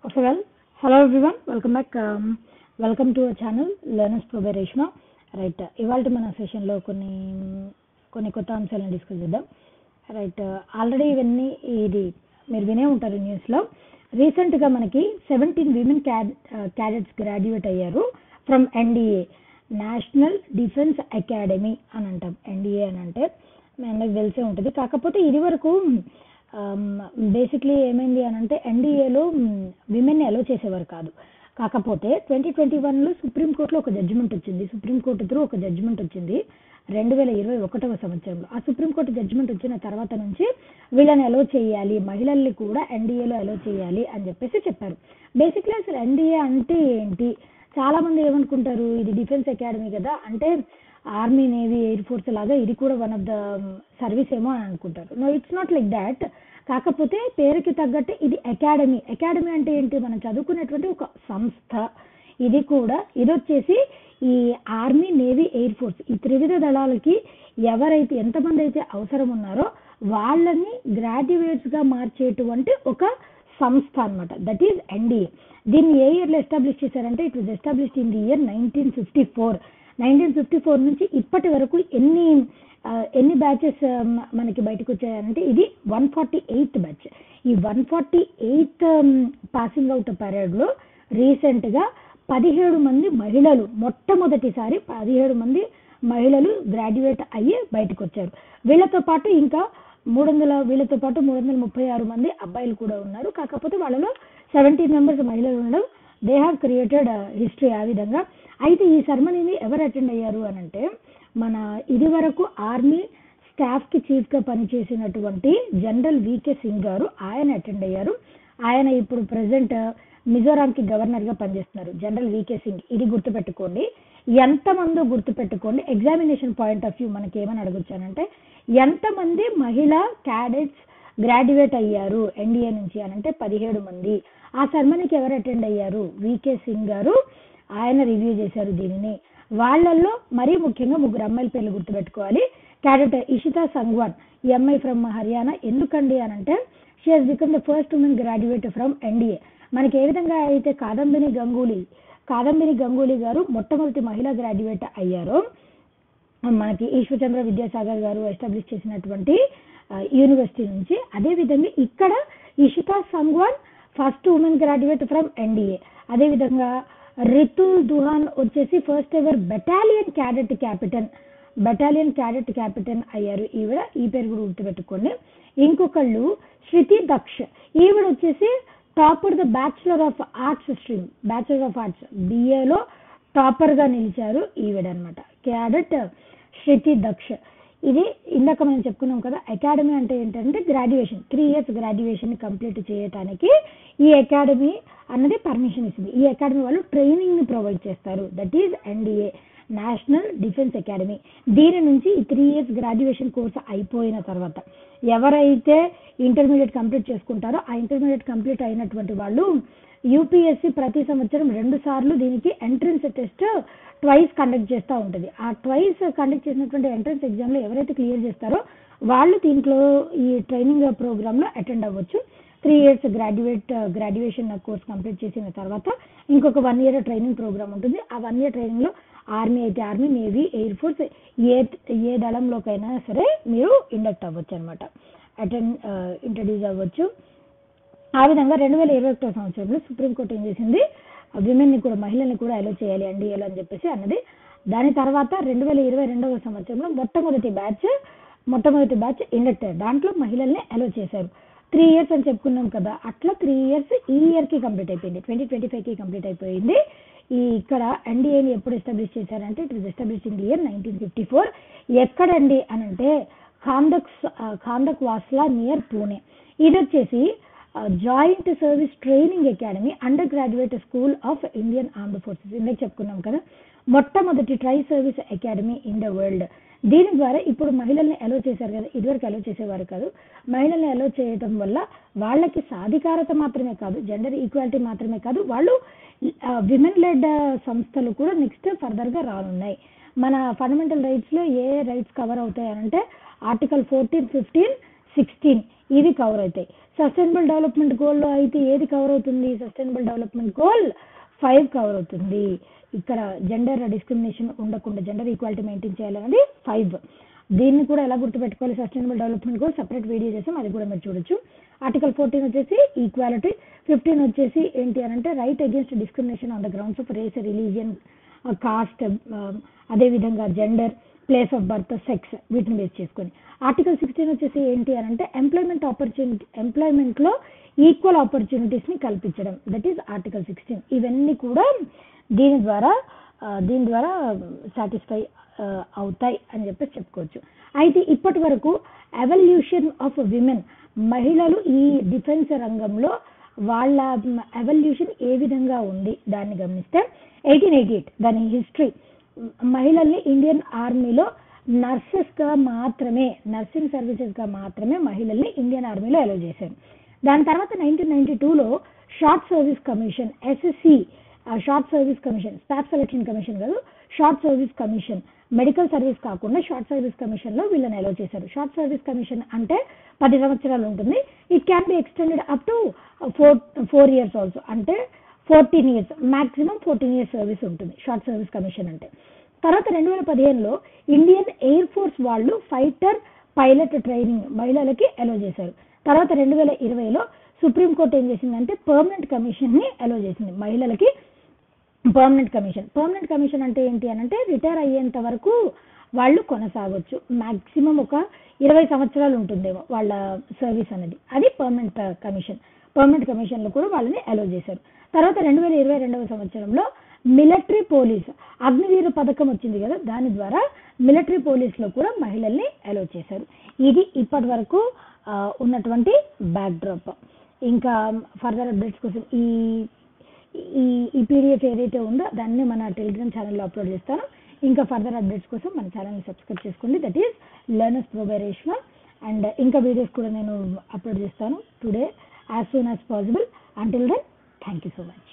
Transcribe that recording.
Okay, well, hello everyone, welcome back. Welcome to our channel Learners Pro by Reshma. Right, ఇవాళ మన సెషన్లో కొన్ని కొత్త అంశాలను డిస్కస్ చేద్దాం. రైట్, ఆల్రెడీ ఇవన్నీ ఇది మీరు వినే ఉంటారు న్యూస్లో. రీసెంట్గా మనకి 17 విమెన్ క్యాడెట్స్ గ్రాడ్యుయేట్ అయ్యారు from NDA, national defence academy అని అంటాం. ఎన్డీఏ అని అంటే మనకు తెలిసే ఉంటుంది. కాకపోతే ఇది వరకు బేసిక్లీ ఏమైంది అని అంటే ఎన్డీఏలో విమెన్ని అలో చేసేవారు కాదు. కాకపోతే 2021లో సుప్రీంకోర్టులో ఒక జడ్జిమెంట్ వచ్చింది. సుప్రీంకోర్టు త్రూ ఒక జడ్జిమెంట్ వచ్చింది 2021వ సంవత్సరంలో. ఆ సుప్రీంకోర్టు జడ్జిమెంట్ వచ్చిన తర్వాత నుంచి వీళ్ళని అలో చేయాలి, మహిళల్ని కూడా ఎన్డీఏలో అలో చేయాలి అని చెప్పారు. బేసిక్లీ అసలు ఎన్డీఏ అంటే ఏంటి? చాలా మంది ఏమనుకుంటారు, ఇది డిఫెన్స్ అకాడమీ కదా, అంటే ఆర్మీ, నేవీ, ఎయిర్ ఫోర్స్ లాగా ఇది కూడా వన్ ఆఫ్ ద సర్వీస్ ఏమో అని అనుకుంటారు. No, it's not like that. కాకపోతే పేరుకి తగ్గట్టు ఇది అకాడమీ. అకాడమీ అంటే ఏంటి? మనం చదువుకునేటువంటి ఒక సంస్థ. ఇది వచ్చేసి ఈ ఆర్మీ, నేవీ, ఎయిర్ ఫోర్స్ ఈ త్రివిధ దళాలకి ఎవరైతే ఎంతమంది అయితే అవసరం ఉన్నారో వాళ్ళని గ్రాడ్యుయేట్స్గా మార్చేటువంటి ఒక సంస్థ అనమాట. That is NDA. దీన్ని ఏ ఇయర్లో ఎస్టాబ్లిష్ చేశారంటే it was established in the year 1954. 1954 నుంచి ఇప్పటి వరకు ఎన్ని బ్యాచెస్ మనకి బయటకు వచ్చాయంటే ఇది 148th బ్యాచ్. ఈ 148th పాసింగ్ అవుట్ పీరియడ్లో రీసెంట్గా 17 మంది మహిళలు, మొట్టమొదటిసారి 17 మంది మహిళలు గ్రాడ్యుయేట్ అయ్యి బయటకు వచ్చారు. వీళ్ళతో పాటు 336 మంది అబ్బాయిలు కూడా ఉన్నారు. కాకపోతే వాళ్ళలో 17 మెంబర్స్ మహిళలు ఉండడం, దే హ్యావ్ క్రియేటెడ్ హిస్టరీ ఆ విధంగా. అయితే ఈ సెరమనీని ఎవరు అటెండ్ అయ్యారు అని అంటే మన ఇది వరకు ఆర్మీ స్టాఫ్కి చీఫ్గా పనిచేసినటువంటి జనరల్ వికే సింగ్ గారు, ఆయన అటెండ్ అయ్యారు. ఆయన ఇప్పుడు ప్రెసెంట్ మిజోరాంకి గవర్నర్గా పనిచేస్తున్నారు, జనరల్ వికే సింగ్. ఇది గుర్తుపెట్టుకోండి. ఎంతమందో గుర్తుపెట్టుకోండి. ఎగ్జామినేషన్ పాయింట్ ఆఫ్ వ్యూ మనకి ఏమని అడగొచ్చానంటే ఎంతమంది మహిళా క్యాడెట్స్ గ్రాడ్యుయేట్ అయ్యారు ఎన్డీఏ నుంచి అని అంటే 17 మంది. ఆ సెరమనీకి ఎవరు అటెండ్ అయ్యారు? వికే సింగ్ గారు. ఆయన రివ్యూ చేశారు దీనిని. వాళ్ళల్లో మరీ ముఖ్యంగా 3 అమ్మాయిల పేర్లు గుర్తుపెట్టుకోవాలి. క్యాడెట్ ఇషితా సంగ్వాన్, ఈ అమ్మాయి ఫ్రమ్ హర్యానా. ఎందుకండి అని అంటే she has become the first women graduate from NDA. మనకి ఏ విధంగా అయితే కాదంబిని గంగూలీ గారు మొట్టమొదటి మహిళా గ్రాడ్యుయేట్ అయ్యారో, మనకి ఈశ్వరచంద్ర విద్యాసాగర్ గారు ఎస్టాబ్లిష్ చేసినటువంటి యూనివర్సిటీ నుంచి, అదేవిధంగా ఇక్కడ Ishita Sangwan first women graduate from NDA. అదేవిధంగా రితుల్ దుహాన్ వచ్చేసి first ever battalion cadet Capital అయ్యారు ఈవిడ. ఈ పేరు కూడా గుర్తుపెట్టుకోండి. ఇంకొకళ్ళు శృతి దక్ష్, ఈవిడ వచ్చేసి topper the bachelor of arts బిఏలో టాపర్గా నిలిచారు ఈవిడ అనమాట, క్యాడెట్ శృతి దక్ష్. ఇది ఇందాక మనం చెప్పుకున్నాం కదా, అకాడమీ అంటే ఏంటంటే గ్రాడ్యుయేషన్, 3 years గ్రాడ్యుయేషన్ కంప్లీట్ చేయడానికి ఈ అకాడమీ అన్నది పర్మిషన్ ఇస్తుంది. ఈ అకాడమీ వాళ్ళు ట్రైనింగ్ని ప్రొవైడ్ చేస్తారు. That is NDA, national defence academy. దీని నుంచి ఈ 3 years గ్రాడ్యుయేషన్ కోర్స్ అయిపోయిన తర్వాత ఎవరైతే ఇంటర్మీడియట్ కంప్లీట్ చేసుకుంటారో ఆ ఇంటర్మీడియట్ కంప్లీట్ అయినటువంటి వాళ్ళు యూపీఎస్సీ ప్రతి సంవత్సరం 2 సార్లు దీనికి ఎంట్రన్స్ టెస్ట్ ట్వైస్ కండక్ట్ చేస్తూ ఉంటుంది. ఆ ట్వైస్ కండక్ట్ చేసినటువంటి ఎంట్రన్స్ ఎగ్జామ్లో ఎవరైతే క్లియర్ చేస్తారో వాళ్ళు దీంట్లో ఈ ట్రైనింగ్ ప్రోగ్రాంలో అటెండ్ అవ్వచ్చు. 3 years గ్రాడ్యుయేషన్ కోర్స్ కంప్లీట్ చేసిన తర్వాత ఇంకొక 1 year ట్రైనింగ్ ప్రోగ్రామ్ ఉంటుంది. ఆ 1 year ట్రైనింగ్లో ఆర్మీ అయితే ఆర్మీ, నేవీ, ఎయిర్ ఫోర్స్ ఏ దళంలోకైనా సరే మీరు ఇండక్ట్ అవ్వచ్చు అనమాట, ఇంట్రడ్యూస్ అవ్వచ్చు. ఆ విధంగా 2021వ సంవత్సరంలో సుప్రీంకోర్టు ఏం చేసింది, విమెన్ని కూడా, మహిళల్ని కూడా అలో చేయాలి ఎన్డీఏలో అని చెప్పేసి అన్నది. దాని తర్వాత 2022వ సంవత్సరంలో మొట్టమొదటి బ్యాచ్ ఇండక్ట్ అయ్యారు. దాంట్లో మహిళల్ని అలో చేశారు. 3 years అని చెప్పుకున్నాం కదా, అట్లా 3 years ఈ ఇయర్కి కంప్లీట్ అయిపోయింది, 2025కి కంప్లీట్ అయిపోయింది. ఇక్కడ ఎన్డీఏని ఎప్పుడు ఎస్టాబ్లిష్ చేశారంటే it was establish in the year 1954. ఎక్కడండి అని అంటే ఖాందక్ వాస్లా నియర్ పూణే. ఇది వచ్చేసి joint service training academy, under graduate school of Indian armed forces. ఇందాక చెప్పుకున్నాం కదా, మొట్టమొదటి tri service academy in the world. దీని ద్వారా ఇప్పుడు మహిళల్ని అలో చేశారు కదా, ఇదివరకు అలో చేసేవారు కాదు. మహిళల్ని అలో చేయడం వల్ల వాళ్ళకి సాధికారత మాత్రమే కాదు, జెండర్ ఈక్వాలిటీ మాత్రమే కాదు, వాళ్ళు విమెన్ లెడ్ సంస్థలు కూడా నెక్స్ట్ ఫర్దర్గా రానున్నాయి. మన ఫండమెంటల్ రైట్స్లో ఏ రైట్స్ కవర్ అవుతాయి అంటే ఆర్టికల్ 14, 15, 16 ఇవి కవర్ అవుతాయి. సస్టైనబుల్ డెవలప్మెంట్ గోల్లో అయితే ఏది కవర్ అవుతుంది? సస్టైనబుల్ డెవలప్మెంట్ గోల్ 5 కవర్ అవుతుంది. ఇక్కడ జెండర్ డిస్క్రిమినేషన్ ఉండకుండా జెండర్ ఈక్వాలిటీ మెయింటైన్ చేయాలన్నది 5. దీన్ని కూడా ఎలా గుర్తుపెట్టుకోవాలి? Sustainable development goal separate video చేసాం, అది కూడా మీరు చూడొచ్చు. ఆర్టికల్ 14 వచ్చేసి ఈక్వాలిటీ, 15 వచ్చేసి ఏంటి అని అంటే right against discrimination on the grounds of race, religion, caste, అదేవిధంగా gender, place of birth, sex, వీటిని బేస్ చేసుకొని. ఆర్టికల్ 16 వచ్చేసి ఏంటి అని అంటే ఎంప్లాయ్మెంట్లో ఈక్వల్ ఆపర్చునిటీస్ని కల్పించడం, దట్ ఈస్ ఆర్టికల్ 16. ఇవన్నీ కూడా దీని ద్వారా సాటిస్ఫై అవుతాయి అని చెప్పేసి చెప్పుకోవచ్చు. అయితే ఇప్పటి వరకు ఎవల్యూషన్ ఆఫ్ విమెన్, మహిళలు ఈ డిఫెన్స్ రంగంలో వాళ్ళ ఎవల్యూషన్ ఏ విధంగా ఉంది దాన్ని గమనిస్తే 1888 దాని హిస్టరీ, మహిళల్ని ఇండియన్ ఆర్మీలో నర్సెస్గా మాత్రమే, నర్సింగ్ సర్వీసెస్గా మాత్రమే మహిళల్ని ఇండియన్ ఆర్మీలో అలౌ చేశారు. దాని తర్వాత 1992లో short service commission, SSC short service commission, staff selection commission కాదు, short service commission, medical service కాకుండా షార్ట్ సర్వీస్ కమిషన్లో వీళ్ళని అలౌ చేశారు. షార్ట్ సర్వీస్ కమిషన్ అంటే 10 సంవత్సరాలు ఉంటుంది. It can be extended up to 4 years also, అంటే 14 years, మాక్సిమం 14 years సర్వీస్ ఉంటుంది షార్ట్ సర్వీస్ కమిషన్ అంటే. తర్వాత 2015లో ఇండియన్ ఎయిర్ ఫోర్స్ వాళ్ళు ఫైటర్ పైలట్ ట్రైనింగ్ మహిళలకి అలౌ చేశారు. తర్వాత 2020లో సుప్రీంకోర్టు ఏం చేసిందంటే పర్మనెంట్ కమిషన్ని అలౌ చేసింది మహిళలకి. పర్మనెంట్ కమిషన్ అంటే ఏంటి అని అంటే రిటైర్ అయ్యేంత వరకు వాళ్ళు కొనసాగొచ్చు, మాక్సిమం ఒక 20 సంవత్సరాలు ఉంటుందేమో వాళ్ళ సర్వీస్ అనేది, అది పర్మనెంట్ కమిషన్లో కూడా వాళ్ళని అలౌ చేశారు. తర్వాత 2022వ సంవత్సరంలో మిలిటరీ పోలీస్ అగ్నివీర పథకం వచ్చింది కదా, దాని ద్వారా మిలిటరీ పోలీస్లో కూడా మహిళల్ని అలౌ చేశారు. ఇది ఇప్పటి వరకు ఉన్నటువంటి బ్యాక్డ్రాప్. ఇంకా ఫర్దర్ అప్డేట్స్ కోసం ఈ పీడిఎఫ్ ఏదైతే ఉందో దాన్ని మన టెలిగ్రామ్ ఛానల్లో అప్లోడ్ చేస్తాను. ఇంకా ఫర్దర్ అప్డేట్స్ కోసం మన ఛానల్ని సబ్స్క్రైబ్ చేసుకోండి, that is learners pro by Reshma. And ఇంకా వీడియోస్ కూడా నేను అప్లోడ్ చేస్తాను today as soon as possible. Until then, thank you so much.